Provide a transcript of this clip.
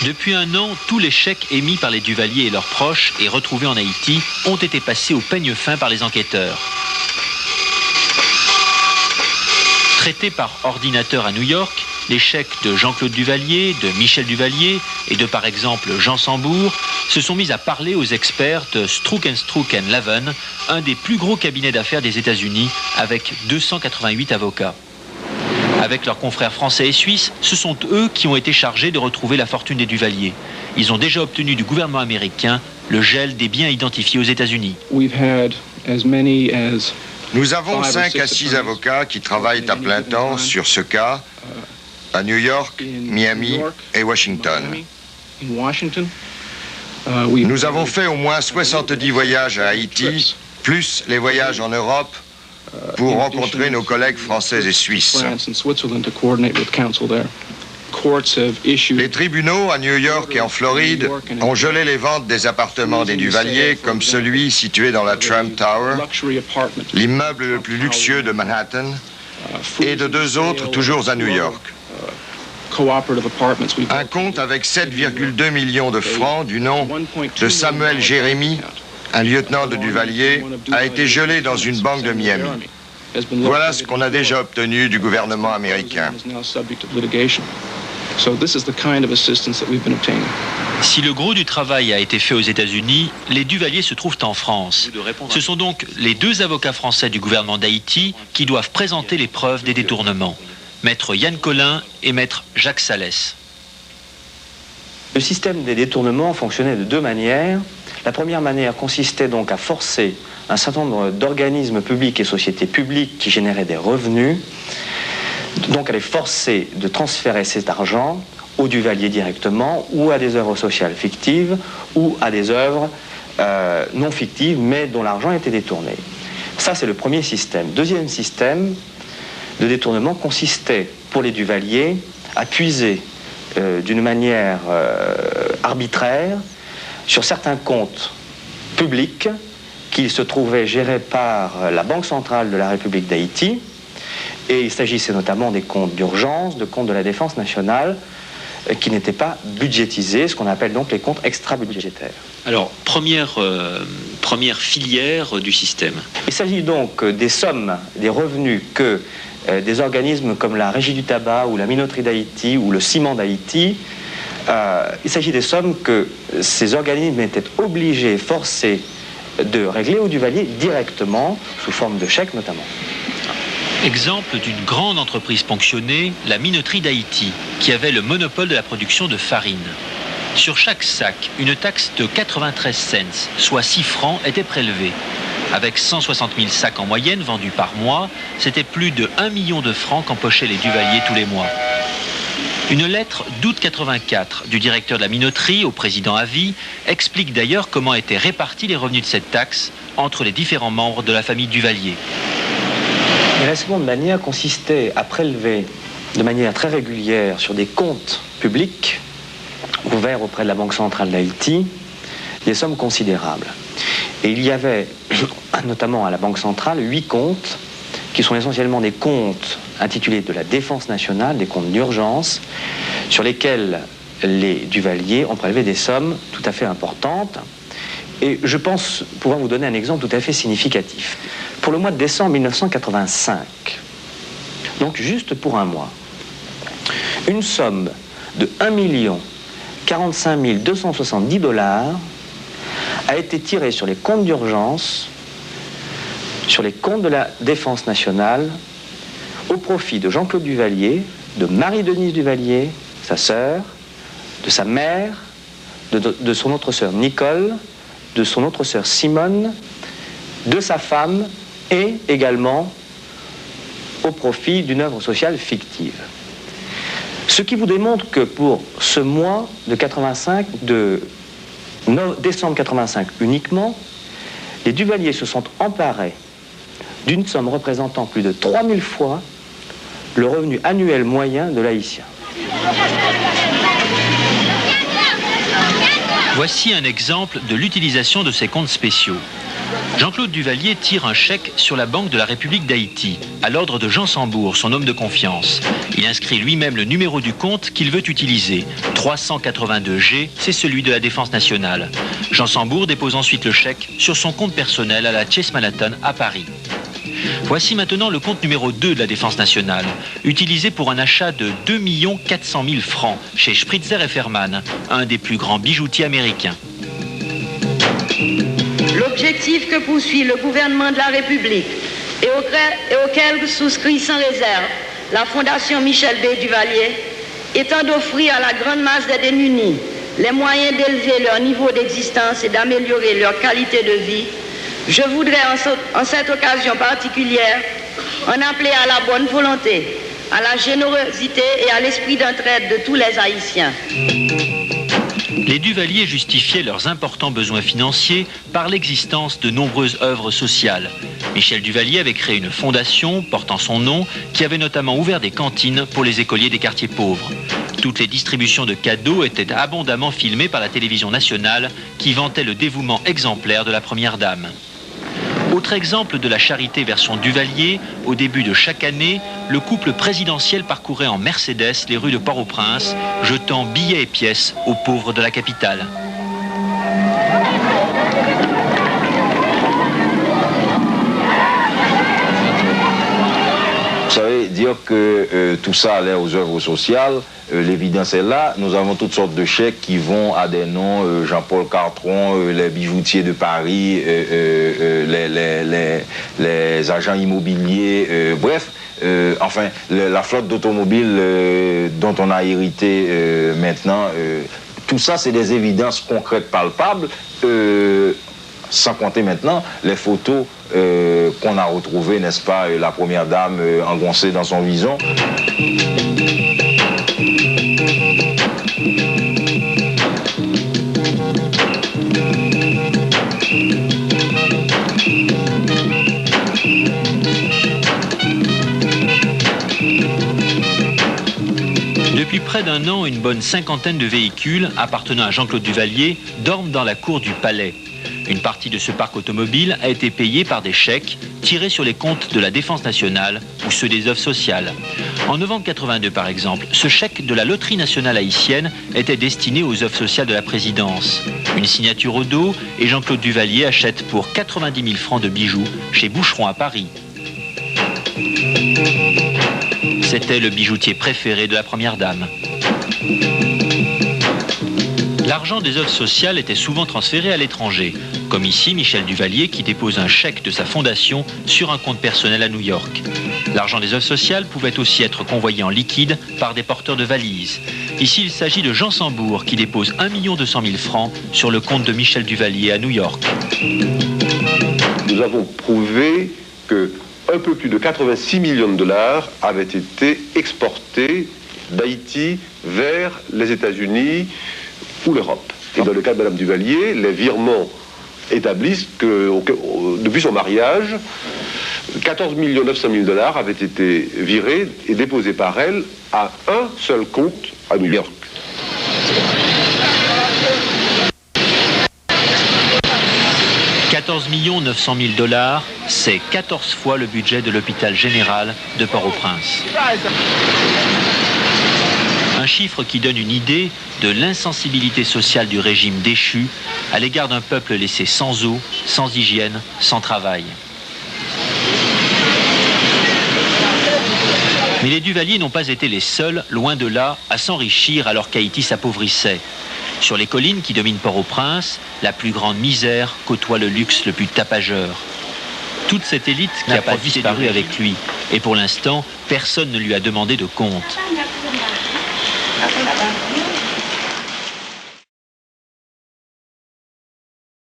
Depuis un an, tous les chèques émis par les Duvalier et leurs proches et retrouvés en Haïti ont été passés au peigne fin par les enquêteurs. Traités par ordinateur à New York, les chèques de Jean-Claude Duvalier, de Michel Duvalier et de par exemple Jean Sambour se sont mis à parler aux experts de Strouk & Laven, un des plus gros cabinets d'affaires des États-Unis avec 288 avocats. Avec leurs confrères français et suisses, ce sont eux qui ont été chargés de retrouver la fortune des Duvalier. Ils ont déjà obtenu du gouvernement américain le gel des biens identifiés aux États-Unis. Nous avons 5 à 6 avocats qui travaillent à plein temps sur ce cas à New York, Miami et Washington. Nous avons fait au moins 70 voyages à Haïti, plus les voyages en Europe, pour rencontrer nos collègues français et suisses. Les tribunaux à New York et en Floride ont gelé les ventes des appartements des Duvalier, comme celui situé dans la Trump Tower, l'immeuble le plus luxueux de Manhattan, et de 2 autres toujours à New York. Un compte avec 7,2 millions de francs du nom de Samuel Jérémy, un lieutenant de Duvalier, a été gelé dans une banque de Miami. Voilà ce qu'on a déjà obtenu du gouvernement américain. Si le gros du travail a été fait aux États-Unis, les Duvalier se trouvent en France. Ce sont donc les 2 avocats français du gouvernement d'Haïti qui doivent présenter les preuves des détournements. Maître Yann Collin et maître Jacques Salès. Le système des détournements fonctionnait de 2 manières. La première manière consistait donc à forcer un certain nombre d'organismes publics et sociétés publiques qui généraient des revenus, donc à les forcer de transférer cet argent aux Duvalier directement ou à des œuvres sociales fictives ou à des œuvres non fictives mais dont l'argent était détourné. Ça, c'est le premier système. Deuxième système de détournement consistait pour les Duvalier à puiser d'une manière arbitraire sur certains comptes publics qui se trouvaient gérés par la Banque centrale de la République d'Haïti. Et il s'agissait notamment des comptes d'urgence, de comptes de la défense nationale, qui n'étaient pas budgétisés, ce qu'on appelle donc les comptes extra-budgétaires. Alors, première filière du système. Il s'agit donc des sommes, des revenus que des organismes comme la Régie du tabac ou la Minoterie d'Haïti ou le Ciment d'Haïti, il s'agit des sommes que ces organismes étaient obligés, forcés de régler aux Duvalier directement, sous forme de chèques notamment. Exemple d'une grande entreprise ponctionnée, la Minoterie d'Haïti, qui avait le monopole de la production de farine. Sur chaque sac, une taxe de 93 cents, soit 6 francs, était prélevée. Avec 160 000 sacs en moyenne vendus par mois, c'était plus de 1 million de francs qu'empochaient les Duvalier tous les mois. Une lettre d'août 84 du directeur de la minoterie au président à vie explique d'ailleurs comment étaient répartis les revenus de cette taxe entre les différents membres de la famille Duvalier. Et la seconde manière consistait à prélever de manière très régulière sur des comptes publics ouverts auprès de la Banque centrale d'Haïti des sommes considérables. Et il y avait, notamment à la Banque centrale, 8 comptes qui sont essentiellement des comptes intitulés de la défense nationale, des comptes d'urgence, sur lesquels les Duvalier ont prélevé des sommes tout à fait importantes. Et je pense pouvoir vous donner un exemple tout à fait significatif. Pour le mois de décembre 1985, donc juste pour un mois, une somme de 1 45 270 $ a été tirée sur les comptes d'urgence, sur les comptes de la défense nationale, au profit de Jean-Claude Duvalier, de Marie-Denise Duvalier, sa sœur, de sa mère, de son autre sœur Nicole, de son autre sœur Simone, de sa femme et également au profit d'une œuvre sociale fictive. Ce qui vous démontre que pour ce mois de 85, de décembre 85 uniquement, les Duvalier se sont emparés d'une somme représentant plus de 3000 fois le revenu annuel moyen de l'haïtien. Voici un exemple de l'utilisation de ces comptes spéciaux. Jean-Claude Duvalier tire un chèque sur la Banque de la République d'Haïti, à l'ordre de Jean Sambour, son homme de confiance. Il inscrit lui-même le numéro du compte qu'il veut utiliser. 382G, c'est celui de la Défense nationale. Jean Sambour dépose ensuite le chèque sur son compte personnel à la Chase Manhattan à Paris. Voici maintenant le compte numéro 2 de la Défense nationale, utilisé pour un achat de 2 400 000 francs chez Spritzer et Ferman, un des plus grands bijoutiers américains. L'objectif que poursuit le gouvernement de la République et auquel souscrit sans réserve la Fondation Michel B. Duvalier étant d'offrir à la grande masse des démunis les moyens d'élever leur niveau d'existence et d'améliorer leur qualité de vie, je voudrais en cette occasion particulière en appeler à la bonne volonté, à la générosité et à l'esprit d'entraide de tous les Haïtiens. Les Duvalier justifiaient leurs importants besoins financiers par l'existence de nombreuses œuvres sociales. Michel Duvalier avait créé une fondation portant son nom qui avait notamment ouvert des cantines pour les écoliers des quartiers pauvres. Toutes les distributions de cadeaux étaient abondamment filmées par la télévision nationale qui vantait le dévouement exemplaire de la première dame. Autre exemple de la charité version Duvalier, au début de chaque année, le couple présidentiel parcourait en Mercedes les rues de Port-au-Prince, jetant billets et pièces aux pauvres de la capitale. Vous savez, dire que tout ça allait aux œuvres sociales, l'évidence est là. Nous avons toutes sortes de chèques qui vont à des noms, Jean-Paul Cartron, les bijoutiers de Paris, les agents immobiliers, bref. Enfin, la flotte d'automobiles dont on a hérité maintenant, tout ça, c'est des évidences concrètes, palpables, sans compter maintenant les photos qu'on a retrouvées, n'est-ce pas, la première dame engoncée dans son vison. Depuis près d'un an, une bonne cinquantaine de véhicules appartenant à Jean-Claude Duvalier dorment dans la cour du palais. Une partie de ce parc automobile a été payée par des chèques tirés sur les comptes de la Défense nationale ou ceux des œuvres sociales. En novembre 82, par exemple, ce chèque de la Loterie nationale haïtienne était destiné aux œuvres sociales de la présidence. Une signature au dos et Jean-Claude Duvalier achète pour 90 000 francs de bijoux chez Boucheron à Paris. C'était le bijoutier préféré de la première dame. L'argent des œuvres sociales était souvent transféré à l'étranger, comme ici Michel Duvalier qui dépose un chèque de sa fondation sur un compte personnel à New York. L'argent des œuvres sociales pouvait aussi être convoyé en liquide par des porteurs de valises. Ici, il s'agit de Jean Sambour qui dépose 1 200 000 francs sur le compte de Michel Duvalier à New York. Nous avons prouvé que un peu plus de 86 millions de dollars avaient été exportés d'Haïti vers les États-Unis ou l'Europe. Et dans le cas de Mme Duvalier, les virements établissent que, depuis son mariage, 14 900 000 dollars avaient été virés et déposés par elle à un seul compte à New York. « 14 900 000 dollars, c'est 14 fois le budget de l'hôpital général de Port-au-Prince. Un chiffre qui donne une idée de l'insensibilité sociale du régime déchu à l'égard d'un peuple laissé sans eau, sans hygiène, sans travail. Mais les Duvalier n'ont pas été les seuls, loin de là, à s'enrichir alors qu'Haïti s'appauvrissait. Sur les collines qui dominent Port-au-Prince, la plus grande misère côtoie le luxe le plus tapageur. Toute cette élite qui n'a pas disparu avec lui, et pour l'instant, personne ne lui a demandé de compte.